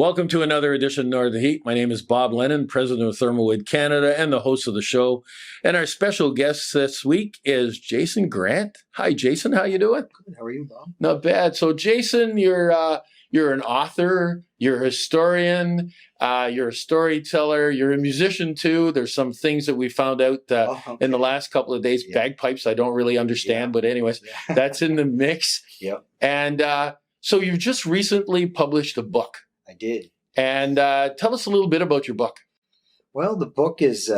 Welcome to another edition of Northern Heat. My name is Bob Lennon, president of Thermalwood Canada and the host of the show. And our special guest this week is Jason Grant. Hi, Jason. How you doing? Good. How are you, Bob? Not bad. So, Jason, you're an author, you're a historian, you're a storyteller, you're a musician too. There's some things that we found out in the last couple of days. Yeah. Bagpipes, I don't really understand, but anyways, that's in the mix. Yep. And so you've just recently published a book. I did. And tell us a little bit about your book. Well, the book is,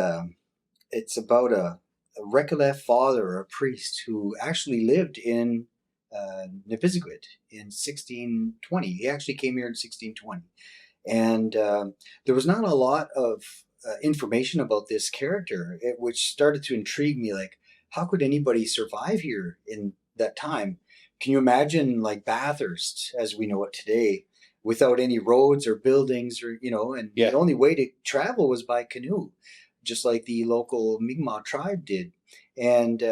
it's about a Recollet father, a priest, who actually lived in Nipisiguit in 1620. He actually came here in 1620. And there was not a lot of information about this character, which started to intrigue me. Like, how could anybody survive here in that time? Can you imagine, like, Bathurst, as we know it today, without any roads or buildings or, and the only way to travel was by canoe, just like the local Mi'kmaq tribe did. And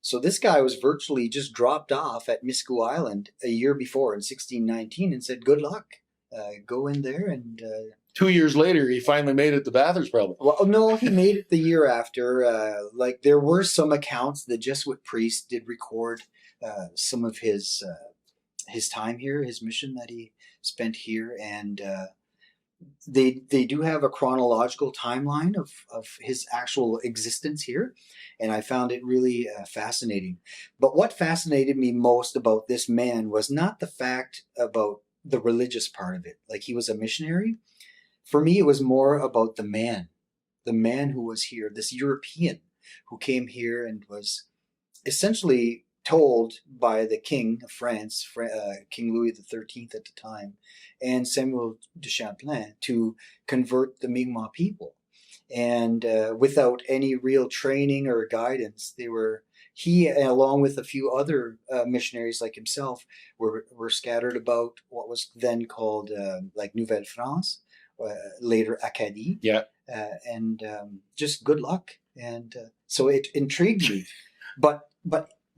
so this guy was virtually just dropped off at Miscou Island a year before in 1619 and said, good luck, go in there. And 2 years later, he finally made it to Bathurst, probably. Well, no, he made it the year after. Like, there were some accounts. The Jesuit priest did record some of his time here, his mission that he spent here, and they do have a chronological timeline of his actual existence here, and I found it really fascinating. But what fascinated me most about this man was not the fact about the religious part of it, like he was a missionary. For me, it was more about the man who was here, this European who came here and was essentially told by the King of France, King Louis XIII at the time, and Samuel de Champlain to convert the Mi'kmaq people. And without any real training or guidance, he, along with a few other missionaries like himself, were scattered about what was then called like Nouvelle France, later Acadie. Yeah. And just good luck. And so it intrigued me. But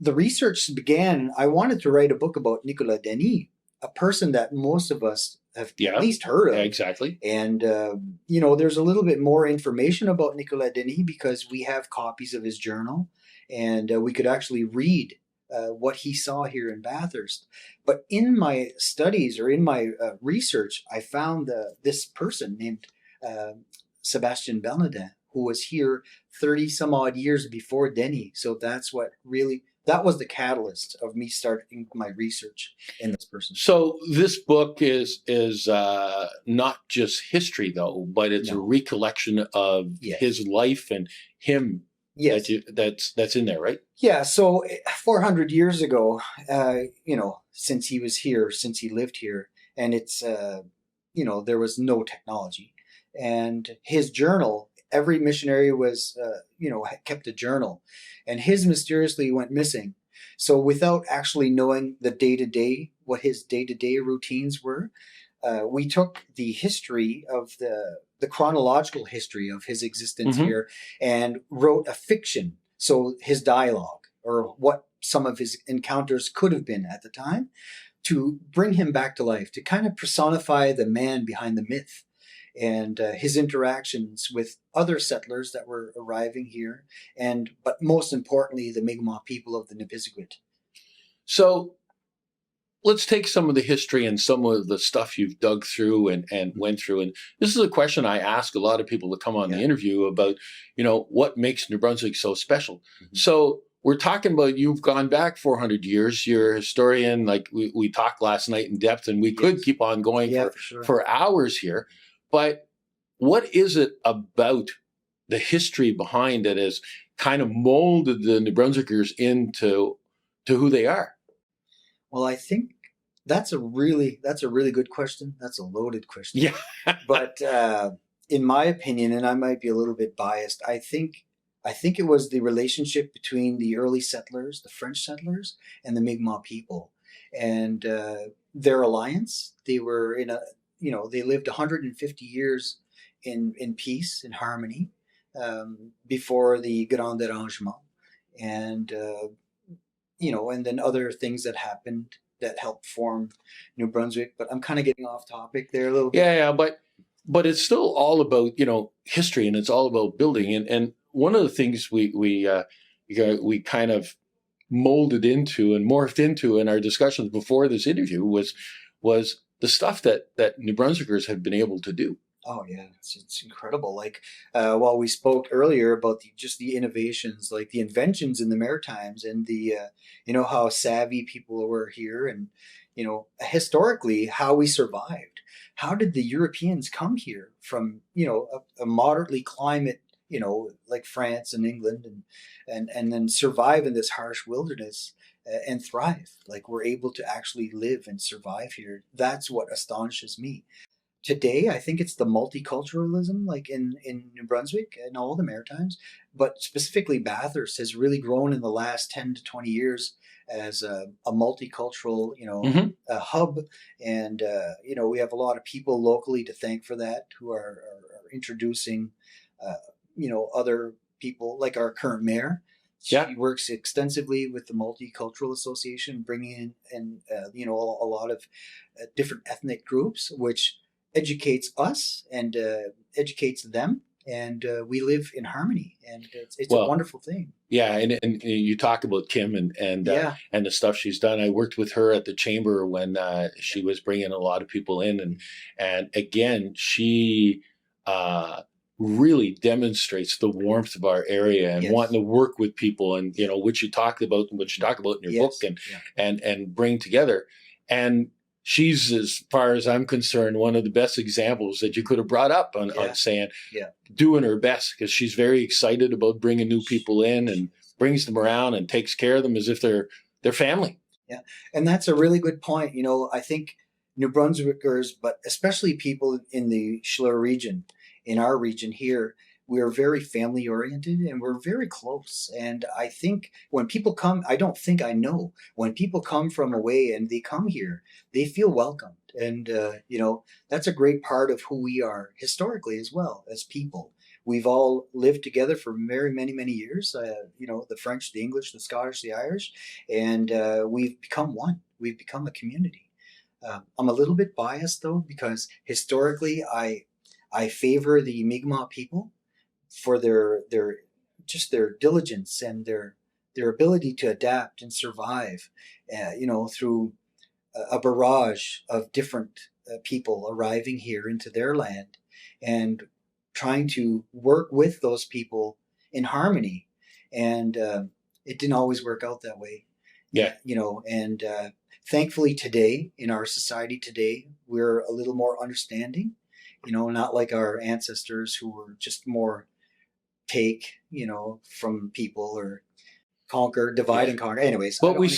the research began. I wanted to write a book about Nicolas Denis, a person that most of us have at least heard of. Yeah, exactly. And, there's a little bit more information about Nicolas Denis because we have copies of his journal, and we could actually read what he saw here in Bathurst. But in my studies or in my research, I found this person named Sebastien Bernardin, who was here 30 some odd years before Denis. So that was the catalyst of me starting my research in this person. So this book is not just history, though, but it's a recollection of his life and him. Yes, that's in there, right? Yeah. So 400 years ago, since he was here, since he lived here, and it's there was no technology, and his journal. Every missionary was, kept a journal, and his mysteriously went missing. So without actually knowing the day-to-day, what his day-to-day routines were, we took the history of the chronological history of his existence here and wrote a fiction. So his dialogue, or what some of his encounters could have been at the time, to bring him back to life, to kind of personify the man behind the myth. And his interactions with other settlers that were arriving here, but most importantly, the Mi'kmaq people of the Nipisiguit. So let's take some of the history and some of the stuff you've dug through and went through. And this is a question I ask a lot of people that come on the interview about, what makes New Brunswick so special. So we're talking about, you've gone back 400 years. You're a historian, like we talked last night in depth, and we could keep on going for hours here. But what is it about the history behind it has kind of molded the New Brunswickers into who they are? Well, I think that's a really good question. That's a loaded question. Yeah. But in my opinion, and I might be a little bit biased, I think it was the relationship between the early settlers, the French settlers, and the Mi'kmaq people, and their alliance. They were they lived 150 years in peace, in harmony, before the Grand Dérangement. And, and then other things that happened that helped form New Brunswick. But I'm kind of getting off topic there a little bit. Yeah, but it's still all about, history, and it's all about building. And one of the things we kind of molded into and morphed into in our discussions before this interview was the stuff that New Brunswickers have been able to do. Oh yeah, it's incredible. Like while we spoke earlier about the innovations, like the inventions in the Maritimes, and the how savvy people were here, and historically how we survived. How did the Europeans come here from a moderately climate, like France and England, and then survive in this harsh wilderness and thrive? Like we're able to actually live and survive here. That's what astonishes me. Today, I think it's the multiculturalism, like in New Brunswick and all the Maritimes, but specifically Bathurst has really grown in the last 10 to 20 years as a multicultural, a hub. And, we have a lot of people locally to thank for that, who are introducing, other people, like our current mayor. She works extensively with the Multicultural Association, bringing in, a lot of different ethnic groups, which educates us and educates them, and we live in harmony, and it's a wonderful thing. Yeah, and you talk about Kim and the stuff she's done. I worked with her at the chamber when she was bringing a lot of people in, and again she really demonstrates the warmth of our area and wanting to work with people, and which you talk about in your book, and bring together. And she's, as far as I'm concerned, one of the best examples that you could have brought up on saying, doing her best, because she's very excited about bringing new people in and brings them around and takes care of them as if they're family. Yeah, and that's a really good point. I think New Brunswickers, but especially people in the Schiller region, in our region here, we're very family oriented and we're very close. And I think when people come, when people come from away and they come here, they feel welcomed. And, that's a great part of who we are historically as well as people. We've all lived together for very many, many years, the French, the English, the Scottish, the Irish, and we've become one. We've become a community. I'm a little bit biased though, because historically I favor the Mi'kmaq people for their diligence and their ability to adapt and survive, through a barrage of different people arriving here into their land and trying to work with those people in harmony. And it didn't always work out that way. Yeah. And thankfully today, in our society today, we're a little more understanding, not like our ancestors who were just more take, from people, or divide and conquer. Anyways, but we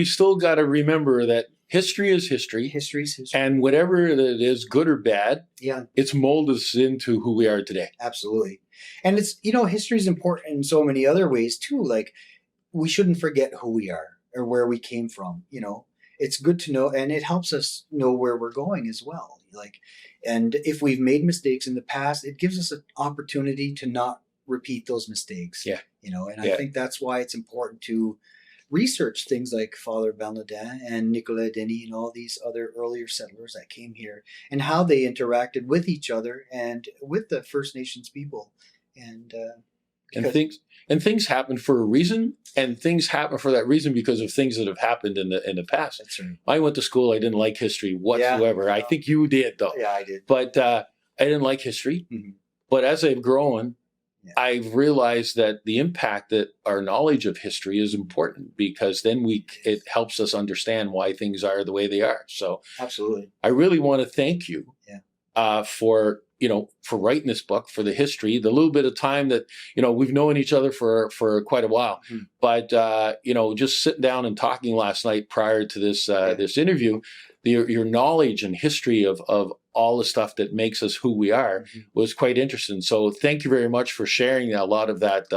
still got to remember that history is history. History's history, and whatever it is, good or bad, it's molded us into who we are today. Absolutely, and it's history is important in so many other ways too. Like we shouldn't forget who we are or where we came from. It's good to know, and it helps us know where we're going as well. And if we've made mistakes in the past, it gives us an opportunity to not repeat those mistakes. I think that's why it's important to research things like Father Bernardin and Nicolas Denis and all these other earlier settlers that came here, and how they interacted with each other and with the First Nations people. And things happen for a reason, and things happen for that reason because of things that have happened in the past. That's right. I went to school. I didn't like history whatsoever. I think you did, though. Yeah, I did. But I didn't like history. Mm-hmm. But as I've grown, I've realized that the impact that our knowledge of history is important, because then it helps us understand why things are the way they are. So absolutely, I really want to thank you for writing this book, for the history, the little bit of time that, we've known each other for quite a while. Mm-hmm. But, just sitting down and talking last night prior to this interview, your knowledge and history of all the stuff that makes us who we are was quite interesting. So thank you very much for sharing a lot of that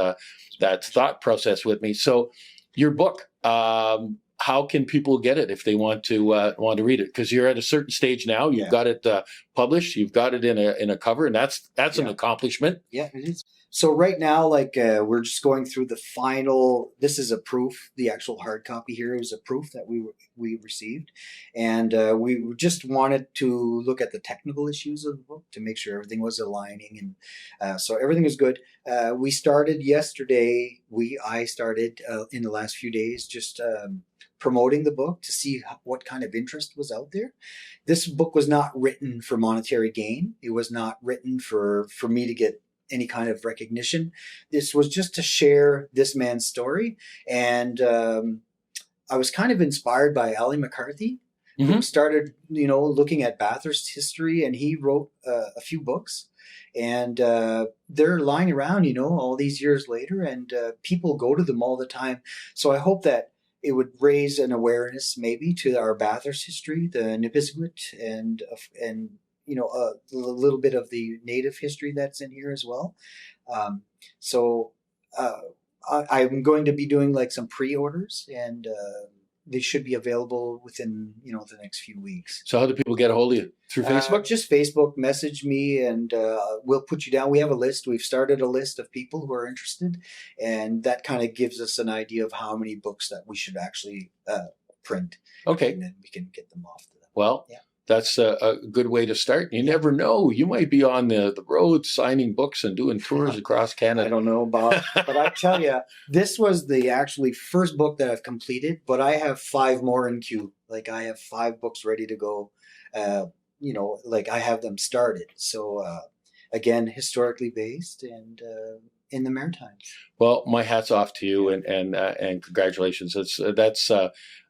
thought process with me. So your book, how can people get it if they want to read it? Because you're at a certain stage now. You've got it published. You've got it in a cover, and that's an accomplishment. Yeah, it is. So right now, like we're just going through the final. This is a proof. The actual hard copy here is a proof that we received, and we just wanted to look at the technical issues of the book to make sure everything was aligning, and so everything was good. We started yesterday. I started in the last few days just. Promoting the book to see what kind of interest was out there. This book was not written for monetary gain. It was not written for me to get any kind of recognition. This was just to share this man's story. And I was kind of inspired by Ali McCarthy, who started, looking at Bathurst history, and he wrote a few books. And they're lying around, all these years later, and people go to them all the time. So I hope that it would raise an awareness maybe to our Bathurst history, the Nipisiguit, and a little bit of the native history that's in here as well. So I'm going to be doing like some pre-orders, and they should be available within the next few weeks. So how do people get a hold of you? Through Facebook? Just Facebook, message me, and we'll put you down. We have a list. We've started a list of people who are interested, and that kind of gives us an idea of how many books that we should actually print. Okay. And then we can get them off to them. Well, yeah. That's a good way to start. You never know. You might be on the road signing books and doing tours across Canada. I don't know, Bob. But I tell you, this was the actually first book that I've completed, but I have 5 more in queue. Like I have 5 books ready to go. Like I have them started. So again, historically based and in the Maritimes. Well, my hat's off to you, and congratulations. That's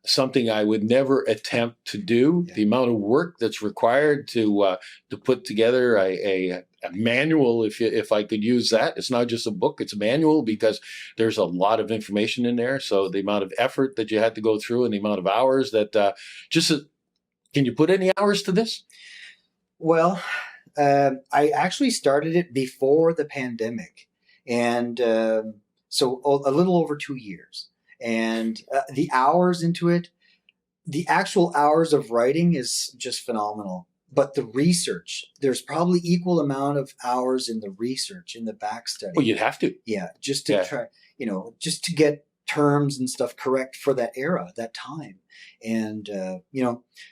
something I would never attempt to do. Yeah. The amount of work that's required to put together a manual, if I could use that. It's not just a book; it's a manual, because there's a lot of information in there. So the amount of effort that you had to go through, and the amount of hours that can you put any hours to this? Well, I actually started it before the pandemic. And so a little over 2 years. And the hours into it, the actual hours of writing is just phenomenal. But the research, there's probably equal amount of hours in the research, in the back study. Well, you'd have to. Yeah, just to try, just to get terms and stuff correct for that era, that time. And,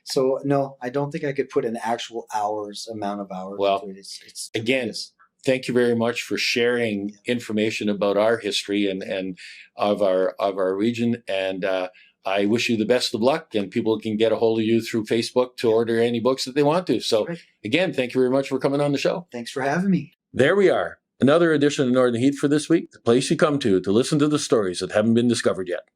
so no, I don't think I could put an actual amount of hours into it. It's again, thank you very much for sharing information about our history and of our region. And I wish you the best of luck, and people can get a hold of you through Facebook to order any books that they want to. So again, thank you very much for coming on the show. Thanks for having me. There we are. Another edition of Northern Heat for this week, the place you come to listen to the stories that haven't been discovered yet.